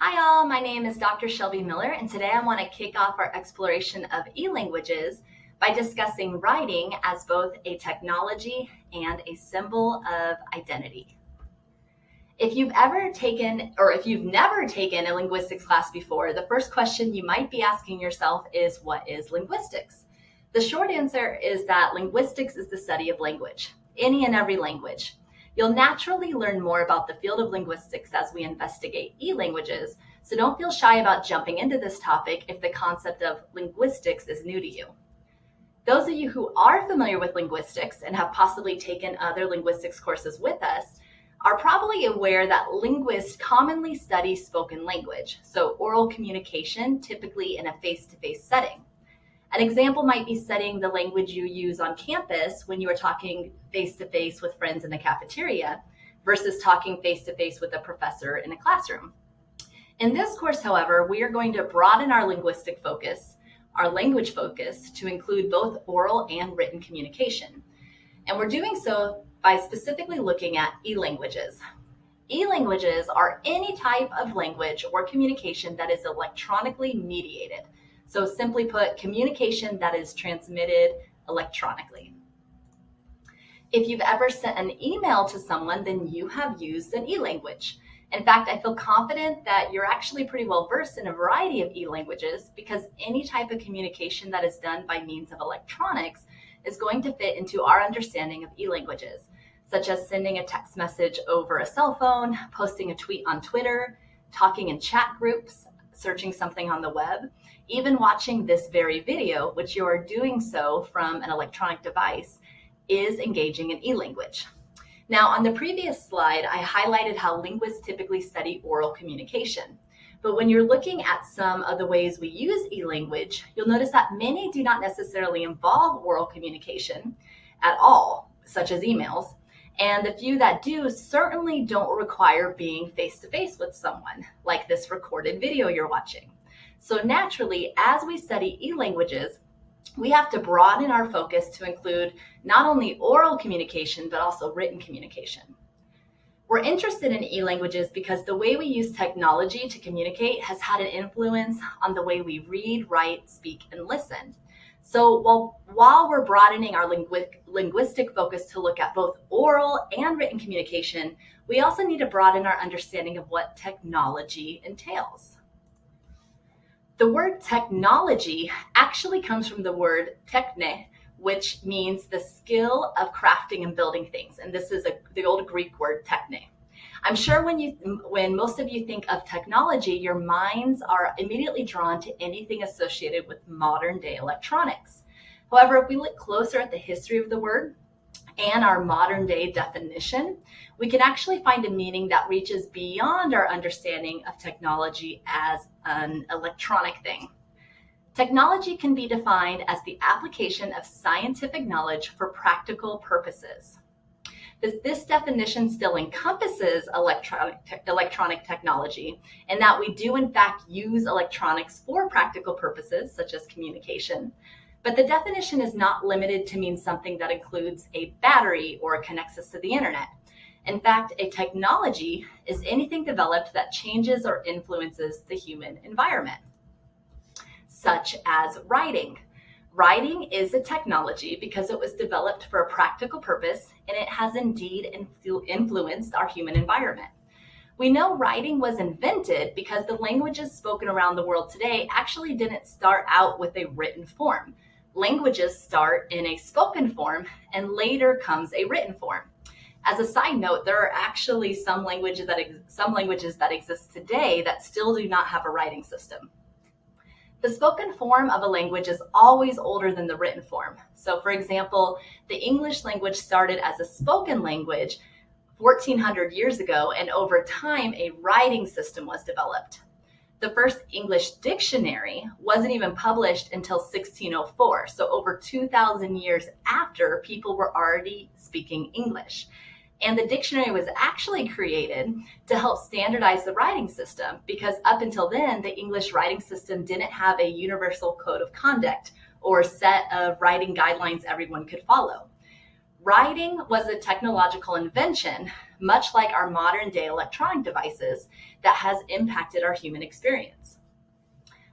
Hi all, my name is Dr. Shelby Miller, and today I want to kick off our exploration of e-languages by discussing writing as both a technology and a symbol of identity. If you've ever taken, or if you've never taken a linguistics class before, the first question you might be asking yourself is, what is linguistics? The short answer is that linguistics is the study of language, any and every language. You'll naturally learn more about the field of linguistics as we investigate e-languages, so don't feel shy about jumping into this topic if the concept of linguistics is new to you. Those of you who are familiar with linguistics and have possibly taken other linguistics courses with us are probably aware that linguists commonly study spoken language, so oral communication, typically in a face-to-face setting. An example might be studying the language you use on campus when you are talking face-to-face with friends in the cafeteria versus talking face-to-face with a professor in a classroom. In this course, however, we are going to broaden our linguistic focus, our language focus, to include both oral and written communication. And we're doing so by specifically looking at e-languages. E-languages are any type of language or communication that is electronically mediated. So simply put, communication that is transmitted electronically. If you've ever sent an email to someone, then you have used an e-language. In fact, I feel confident that you're actually pretty well versed in a variety of e-languages because any type of communication that is done by means of electronics is going to fit into our understanding of e-languages, such as sending a text message over a cell phone, posting a tweet on Twitter, talking in chat groups, searching something on the web, even watching this very video, which you are doing so from an electronic device, is engaging in e-language. Now, on the previous slide, I highlighted how linguists typically study oral communication. But when you're looking at some of the ways we use e-language, you'll notice that many do not necessarily involve oral communication at all, such as emails. And the few that do certainly don't require being face-to-face with someone, like this recorded video you're watching. So naturally, as we study e-languages, we have to broaden our focus to include not only oral communication, but also written communication. We're interested in e-languages because the way we use technology to communicate has had an influence on the way we read, write, speak, and listen. So while we're broadening our linguistic focus to look at both oral and written communication, we also need to broaden our understanding of what technology entails. The word technology actually comes from the word tekhne, which means the skill of crafting and building things. And this is the old Greek word tekhne. I'm sure when most of you think of technology, your minds are immediately drawn to anything associated with modern day electronics. However, if we look closer at the history of the word and our modern day definition, we can actually find a meaning that reaches beyond our understanding of technology as an electronic thing. Technology can be defined as the application of scientific knowledge for practical purposes. This definition still encompasses electronic technology, and that we do in fact use electronics for practical purposes, such as communication. But the definition is not limited to mean something that includes a battery or connects us to the internet. In fact, a technology is anything developed that changes or influences the human environment, such as writing. Writing is a technology because it was developed for a practical purpose, and it has indeed influenced our human environment. We know writing was invented because the languages spoken around the world today actually didn't start out with a written form. Languages start in a spoken form, and later comes a written form. As a side note, there are actually some languages that exist today that still do not have a writing system. The spoken form of a language is always older than the written form. So for example, the English language started as a spoken language 1400 years ago, and over time, a writing system was developed. The first English dictionary wasn't even published until 1604, so over 2,000 years after people were already speaking English. And the dictionary was actually created to help standardize the writing system because up until then, the English writing system didn't have a universal code of conduct or set of writing guidelines everyone could follow. Writing was a technological invention, much like our modern day electronic devices, that has impacted our human experience.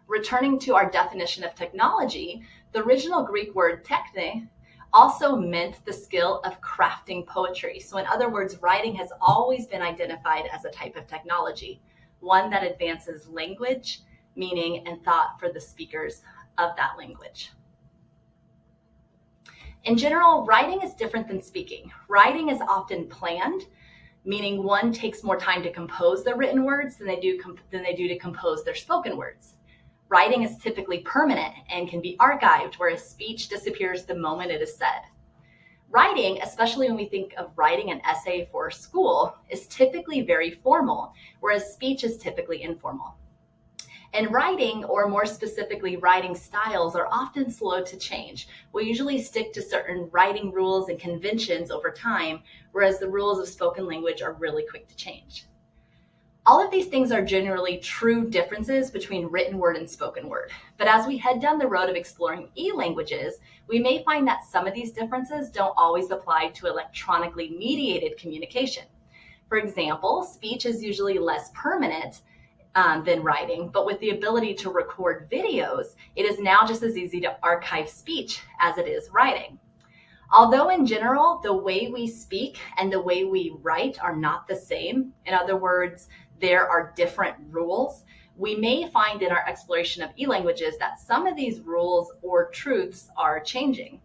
Returning to our definition of technology, the original Greek word tekhne also meant the skill of crafting poetry. So in other words, writing has always been identified as a type of technology, one that advances language, meaning, and thought for the speakers of that language. In general, writing is different than speaking. Writing is often planned, meaning one takes more time to compose their written words than they do to compose their spoken words. Writing is typically permanent and can be archived, whereas speech disappears the moment it is said. Writing, especially when we think of writing an essay for school, is typically very formal, whereas speech is typically informal. And writing, or more specifically writing styles, are often slow to change. We usually stick to certain writing rules and conventions over time, whereas the rules of spoken language are really quick to change. All of these things are generally true differences between written word and spoken word. But as we head down the road of exploring e-languages, we may find that some of these differences don't always apply to electronically mediated communication. For example, speech is usually less permanent than writing, but with the ability to record videos, it is now just as easy to archive speech as it is writing. Although in general, the way we speak and the way we write are not the same, in other words, there are different rules, we may find in our exploration of e-languages that some of these rules or truths are changing.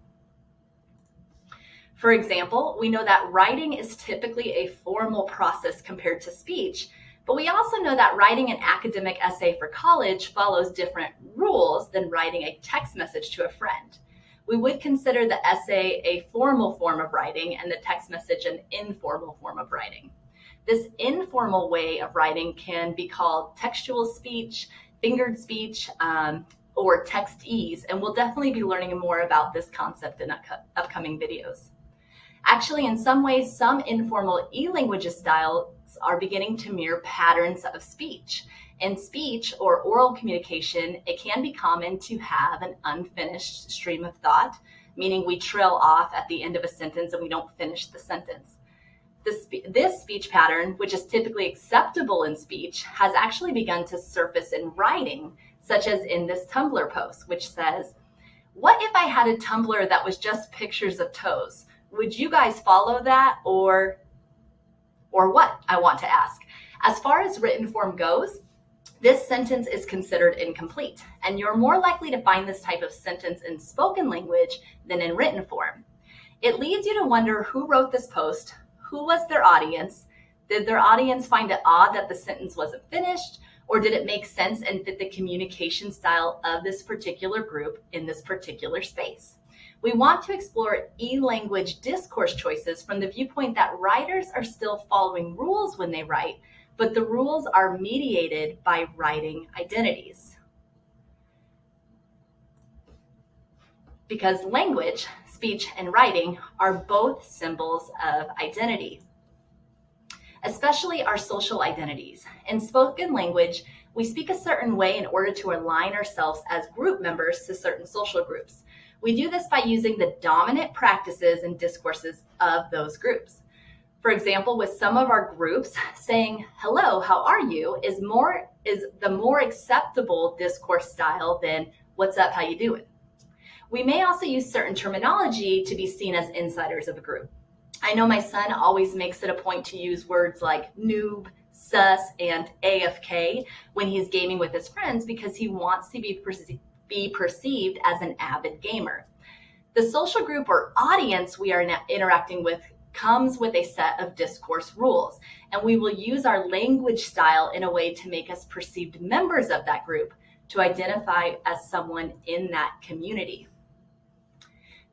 For example, we know that writing is typically a formal process compared to speech, but we also know that writing an academic essay for college follows different rules than writing a text message to a friend. We would consider the essay a formal form of writing and the text message an informal form of writing. This informal way of writing can be called textual speech, fingered speech, or textese, and we'll definitely be learning more about this concept in upcoming videos. Actually, in some ways, some informal e-languages styles are beginning to mirror patterns of speech. In speech or oral communication, it can be common to have an unfinished stream of thought, meaning we trail off at the end of a sentence and we don't finish the sentence. This speech pattern, which is typically acceptable in speech, has actually begun to surface in writing, such as in this Tumblr post, which says, "What if I had a Tumblr that was just pictures of toes? Would you guys follow that or what?" I want to ask. As far as written form goes, this sentence is considered incomplete, and you're more likely to find this type of sentence in spoken language than in written form. It leads you to wonder who wrote this post, who was their audience, did their audience find it odd that the sentence wasn't finished, or did it make sense and fit the communication style of this particular group in this particular space? We want to explore e-language discourse choices from the viewpoint that writers are still following rules when they write, but the rules are mediated by writing identities. Because language, speech, and writing are both symbols of identity, especially our social identities. In spoken language, we speak a certain way in order to align ourselves as group members to certain social groups. We do this by using the dominant practices and discourses of those groups. For example, with some of our groups, saying, "Hello, how are you?" is the more acceptable discourse style than "What's up, how you doing?" We may also use certain terminology to be seen as insiders of a group. I know my son always makes it a point to use words like noob, sus, and AFK when he's gaming with his friends because he wants to be perceived as an avid gamer. The social group or audience we are interacting with comes with a set of discourse rules, and we will use our language style in a way to make us perceived members of that group, to identify as someone in that community.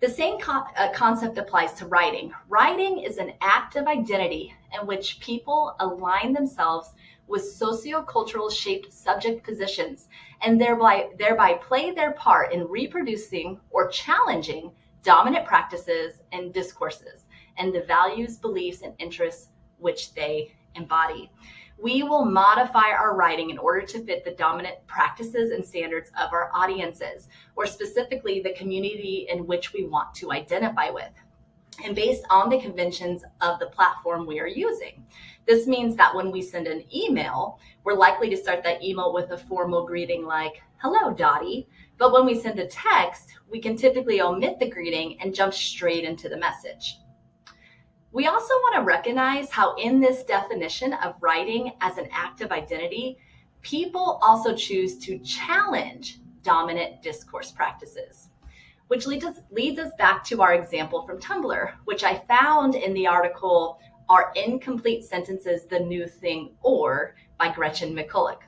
The same concept applies to writing. Writing is an act of identity in which people align themselves with sociocultural shaped subject positions and thereby play their part in reproducing or challenging dominant practices and discourses and the values, beliefs, and interests which they embody. We will modify our writing in order to fit the dominant practices and standards of our audiences, or specifically the community in which we want to identify with. and based on the conventions of the platform we are using. This means that when we send an email, we're likely to start that email with a formal greeting like, "Hello, Dottie." But when we send a text, we can typically omit the greeting and jump straight into the message. We also want to recognize how in this definition of writing as an act of identity, people also choose to challenge dominant discourse practices. Which leads us back to our example from Tumblr, which I found in the article, "Are Incomplete Sentences the New Thing Or?" by Gretchen McCulloch.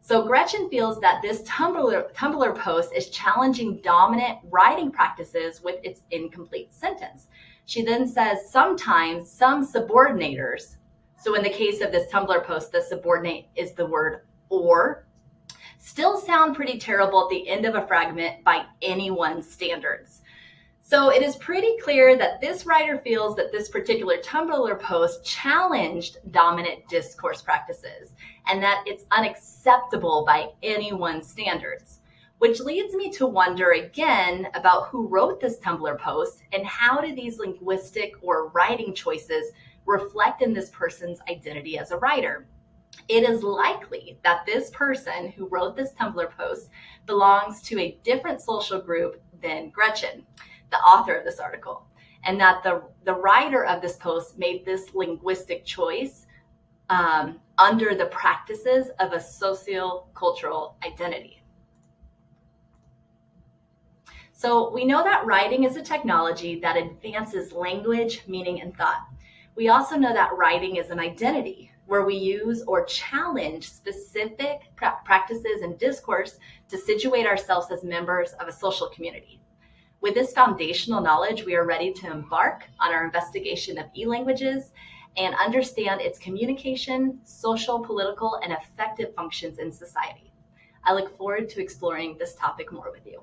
So Gretchen feels that this Tumblr post is challenging dominant writing practices with its incomplete sentence. She then says sometimes some subordinators, so in the case of this Tumblr post, the subordinate is the word or, still sound pretty terrible at the end of a fragment by anyone's standards. So it is pretty clear that this writer feels that this particular Tumblr post challenged dominant discourse practices and that it's unacceptable by anyone's standards, which leads me to wonder again about who wrote this Tumblr post and how do these linguistic or writing choices reflect in this person's identity as a writer. It is likely that this person who wrote this Tumblr post belongs to a different social group than Gretchen, the author of this article, and that the writer of this post made this linguistic choice under the practices of a socio-cultural identity. So we know that writing is a technology that advances language, meaning, and thought. We also know that writing is an identity where we use or challenge specific practices and discourse to situate ourselves as members of a social community. With this foundational knowledge, we are ready to embark on our investigation of e-languages and understand its communication, social, political, and effective functions in society. I look forward to exploring this topic more with you.